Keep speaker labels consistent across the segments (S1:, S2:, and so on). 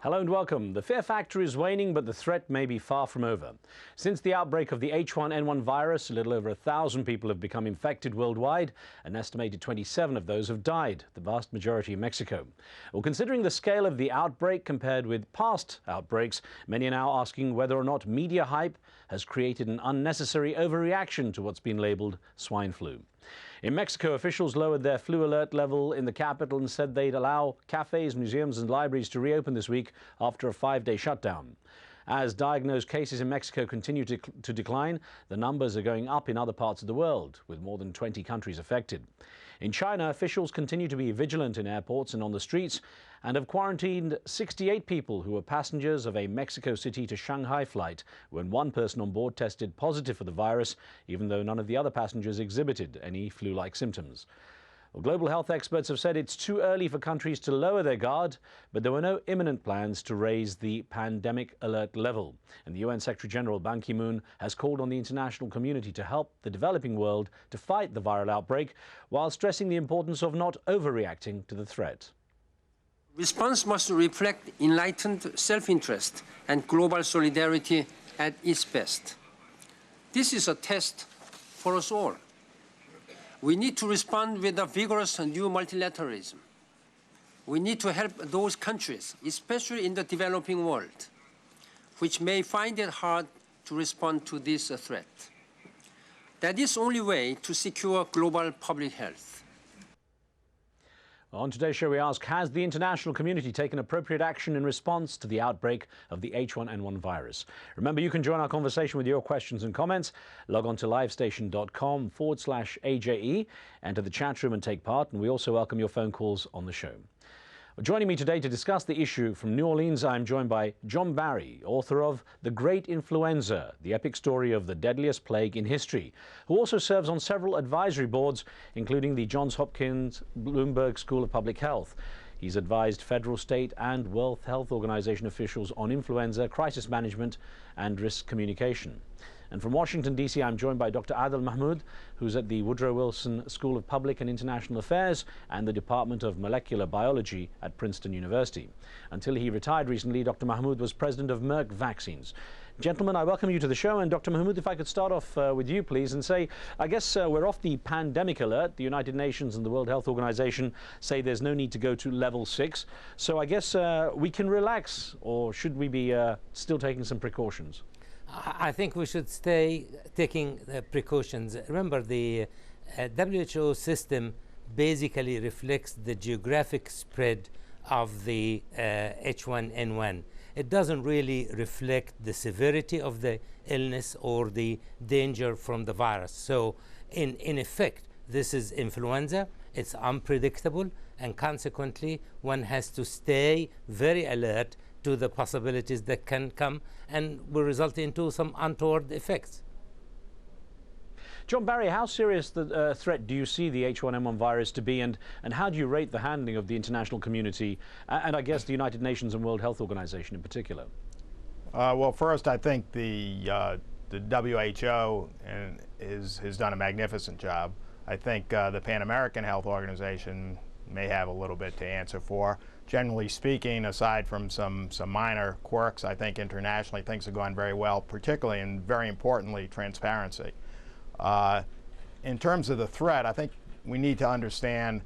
S1: Hello and welcome. The fear factor is waning, but the threat may be far from over. Since the outbreak of the H1N1 virus, a little over 1,000 people have become infected worldwide. An estimated 27 of those have died, the vast majority in Mexico. Well, considering the scale of the outbreak compared with past outbreaks, many are now asking whether or not media hype has created an unnecessary overreaction to what's been labeled swine flu. In Mexico, officials lowered their flu alert level in the capital and said they'd allow cafes, museums and libraries to reopen this week after a 5-day shutdown. As diagnosed cases in Mexico continue to decline, the numbers are going up in other parts of the world, with more than 20 countries affected. In China, officials continue to be vigilant in airports and on the streets and have quarantined 68 people who were passengers of a Mexico City to Shanghai flight when one person on board tested positive for the virus, even though none of the other passengers exhibited any flu-like symptoms. Well, global health experts have said it's too early for countries to lower their guard, but there were no imminent plans to raise the pandemic alert level. And the UN Secretary-General Ban Ki-moon has called on the international community to help the developing world to fight the viral outbreak, while stressing the importance of not overreacting to the threat.
S2: Response must reflect enlightened self-interest and global solidarity at its best. This is a test for us all. We need to respond with a vigorous new multilateralism. We need to help those countries, especially in the developing world, which may find it hard to respond to this threat. That is the only way to secure global public health.
S1: On today's show, we ask, has the international community taken appropriate action in response to the outbreak of the H1N1 virus? Remember, you can join our conversation with your questions and comments. Log on to livestation.com/AJE, enter the chat room and take part. And we also welcome your phone calls on the show. Joining me today to discuss the issue from New Orleans, I'm joined by John Barry, author of The Great Influenza, the epic story of the deadliest plague in history, who also serves on several advisory boards, including the Johns Hopkins Bloomberg School of Public Health. He's advised federal, state and World Health Organization officials on influenza, crisis management and risk communication. And from Washington, D.C., I'm joined by Dr. Adil Mahmood, who's at the Woodrow Wilson School of Public and International Affairs and the Department of Molecular Biology at Princeton University. Until he retired recently, Dr. Mahmood was president of Merck Vaccines. Gentlemen, I welcome you to the show. And Dr. Mahmood, if I could start off with you, please, and say, I guess we're off the pandemic alert. The United Nations and the World Health Organization say there's no need to go to level 6. So I guess we can relax, or should we be still taking some precautions?
S3: I think we should stay taking precautions. Remember, the WHO system basically reflects the geographic spread of the H1N1. It doesn't really reflect the severity of the illness or the danger from the virus. So in effect, this is influenza. It's unpredictable, and consequently, one has to stay very alert to the possibilities that can come and will result into some untoward effects.
S1: John Barry, how serious the threat do you see the H1N1 virus to be, and how do you rate the handling of the international community and I guess the United Nations and World Health Organization in particular?
S4: Well, first, I think the WHO has done a magnificent job. I think the Pan American Health Organization may have a little bit to answer for. Generally speaking, aside from some minor quirks, I think internationally things have gone very well, particularly and very importantly, transparency. In terms of the threat, I think we need to understand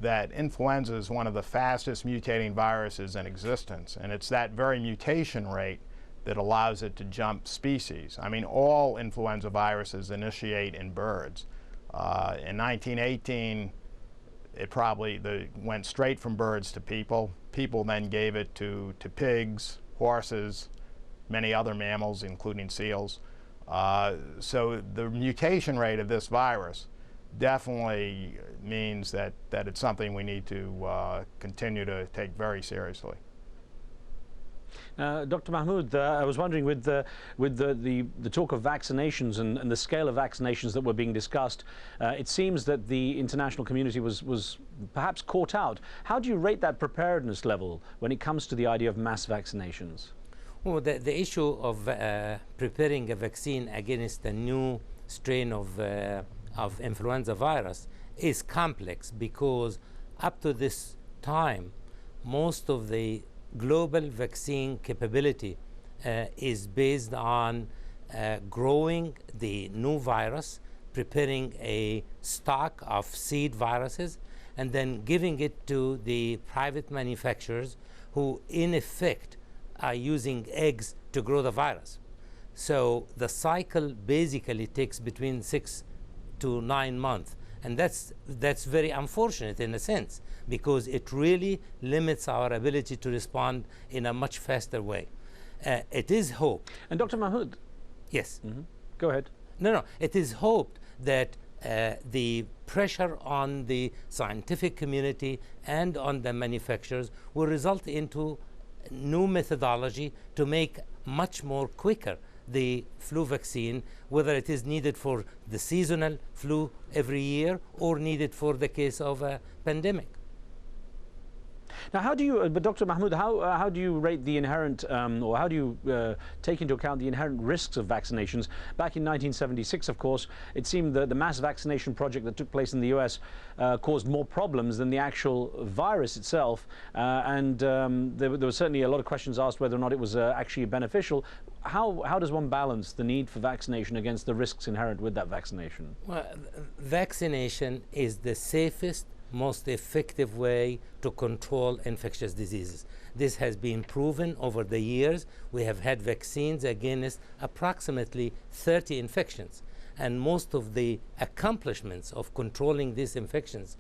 S4: that influenza is one of the fastest mutating viruses in existence, and it's that very mutation rate that allows it to jump species. I mean, all influenza viruses initiate in birds. In 1918, it probably went straight from birds to people. People then gave it to pigs, horses, many other mammals, including seals. So the mutation rate of this virus definitely means that it's something we need to continue to take very seriously.
S1: Dr. Mahmood, I was wondering, with the talk of vaccinations and the scale of vaccinations that were being discussed, it seems that the international community was perhaps caught out. How do you rate that preparedness level when it comes to the idea of mass vaccinations?
S3: Well, the issue of preparing a vaccine against a new strain of influenza virus is complex, because up to this time, most of the global vaccine capability is based on growing the new virus, preparing a stock of seed viruses, and then giving it to the private manufacturers who, in effect, are using eggs to grow the virus. So the cycle basically takes between 6 to 9 months. And that's very unfortunate in a sense, because it really limits our ability to respond in a much faster way. It is hoped.
S1: And Dr. Mahmood?
S3: Yes.
S1: Go ahead.
S3: No, it is hoped that the pressure on the scientific community and on the manufacturers will result into new methodology to make much more quicker the flu vaccine, whether it is needed for the seasonal flu every year or needed for the case of a pandemic.
S1: Now, how do you, but Dr. Mahmood, how do you rate the inherent, or how do you take into account the inherent risks of vaccinations? Back in 1976, of course, it seemed that the mass vaccination project that took place in the US caused more problems than the actual virus itself, and there were certainly a lot of questions asked whether or not it was actually beneficial. How does one balance the need for vaccination against the risks inherent with that vaccination?
S3: Well, vaccination is the safest, most effective way to control infectious diseases. This has been proven over the years. We have had vaccines against approximately 30 infections, and most of the accomplishments of controlling these infections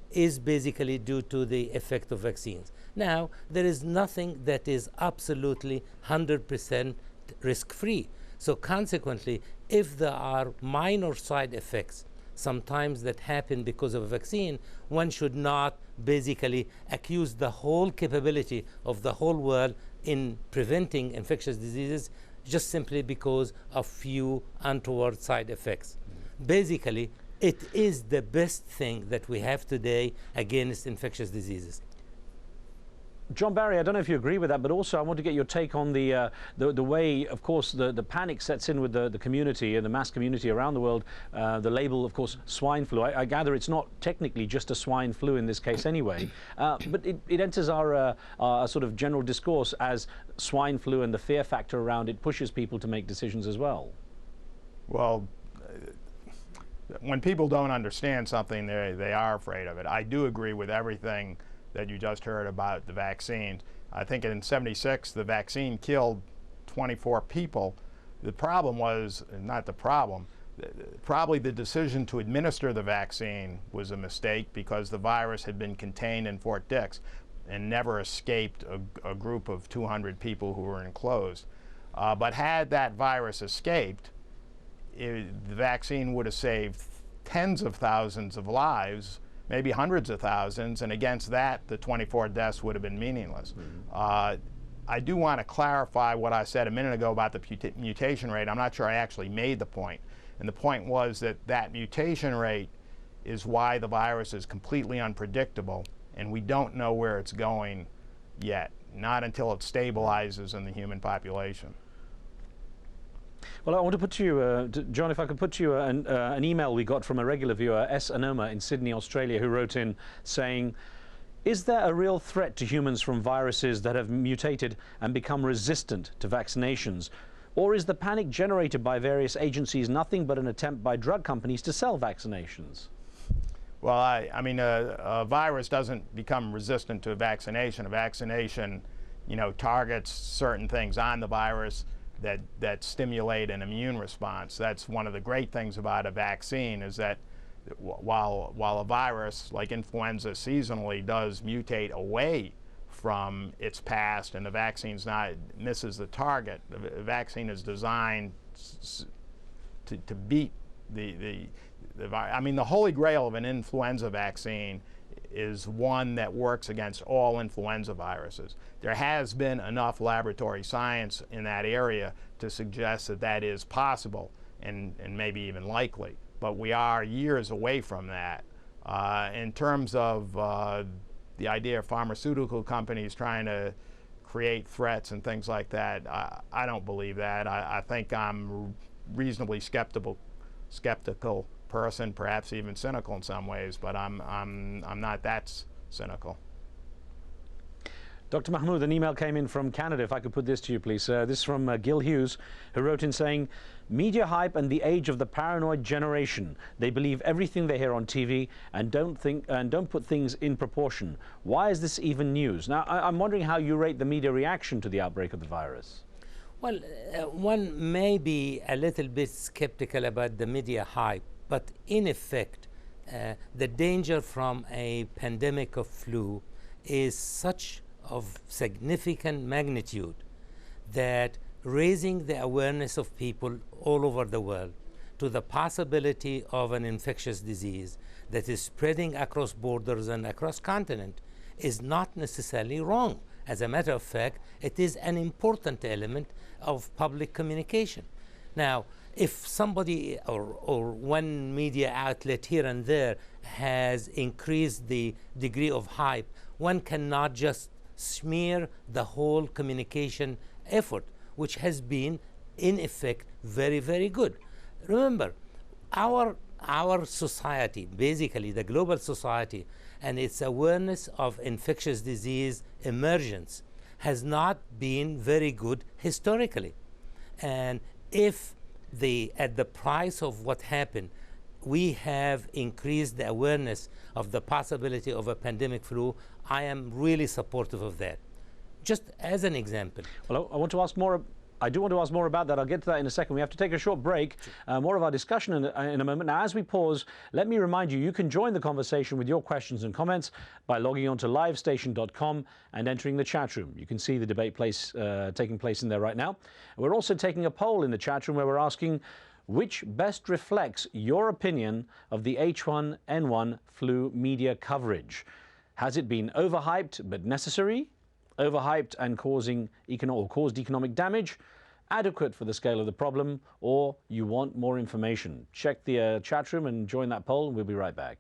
S3: is basically due to the effect of vaccines. Now, there is nothing that is absolutely 100% risk-free. So consequently, if there are minor side effects sometimes that happen because of a vaccine, one should not basically accuse the whole capability of the whole world in preventing infectious diseases just simply because of few untoward side effects. Basically, it is the best thing that we have today against infectious diseases.
S1: John Barry, I don't know if you agree with that, but also I want to get your take on the way, of course, the panic sets in with the community and the mass community around the world. The label, of course, swine flu. I gather it's not technically just a swine flu in this case anyway, but it enters our sort of general discourse as swine flu, and the fear factor around it pushes people to make decisions as well.
S4: Well, when people don't understand something, they are afraid of it. I do agree with everything that you just heard about the vaccine. I think in '76 the vaccine killed 24 people. The problem was, not the problem, probably the decision to administer the vaccine was a mistake, because the virus had been contained in Fort Dix and never escaped a group of 200 people who were enclosed. But had that virus escaped, the vaccine would have saved tens of thousands of lives, maybe hundreds of thousands, and against that, the 24 deaths would have been meaningless. I do want to clarify what I said a minute ago about the mutation rate. I'm not sure I actually made the point. And the point was that that mutation rate is why the virus is completely unpredictable, and we don't know where it's going yet, not until it stabilizes in the human population.
S1: Well, I want to put to you, John, if I could put to you an email we got from a regular viewer, S. Anoma in Sydney, Australia, who wrote in saying, is there a real threat to humans from viruses that have mutated and become resistant to vaccinations? Or is the panic generated by various agencies nothing but an attempt by drug companies to sell vaccinations?
S4: Well, I mean, a virus doesn't become resistant to a vaccination. A vaccination, targets certain things on the virus that stimulate an immune response. That's one of the great things about a vaccine, is that while a virus like influenza seasonally does mutate away from its past, and the vaccine's not misses the target, the vaccine is designed to beat the virus. I mean, the holy grail of an influenza vaccine is one that works against all influenza viruses. There has been enough laboratory science in that area to suggest that that is possible and maybe even likely, but we are years away from that. In terms of the idea of pharmaceutical companies trying to create threats and things like that, I don't believe that. I think I'm a reasonably skeptical person, perhaps even cynical in some ways, but I'm not that cynical.
S1: Dr. Mahmood, an email came in from Canada. If I could put this to you, please. This is from Gil Hughes, who wrote in saying, media hype and the age of the paranoid generation. They believe everything they hear on TV and don't put things in proportion. Why is this even news? Now, I'm wondering how you rate the media reaction to the outbreak of the virus.
S3: Well, one may be a little bit skeptical about the media hype, but in effect, the danger from a pandemic of flu is such of significant magnitude that raising the awareness of people all over the world to the possibility of an infectious disease that is spreading across borders and across continent is not necessarily wrong. As a matter of fact, it is an important element of public communication. Now, if somebody or one media outlet here and there has increased the degree of hype, one cannot just smear the whole communication effort, which has been, in effect, very, very good. Remember, our society, basically the global society, and its awareness of infectious disease emergence has not been very good historically. And if at the price of what happened, we have increased the awareness of the possibility of a pandemic flu, I am really supportive of that. Just as an example.
S1: Well, I want to ask more. I do want to ask more about that. I'll get to that in a second. We have to take a short break. More of our discussion in a moment. Now, as we pause, let me remind you, you can join the conversation with your questions and comments by logging on to livestation.com and entering the chat room. You can see the debate taking place in there right now. We're also taking a poll in the chat room where we're asking which best reflects your opinion of the H1N1 flu media coverage. Has it been overhyped but necessary? Overhyped and caused economic damage, adequate for the scale of the problem, or you want more information? Check the chat room and join that poll, and we'll be right back.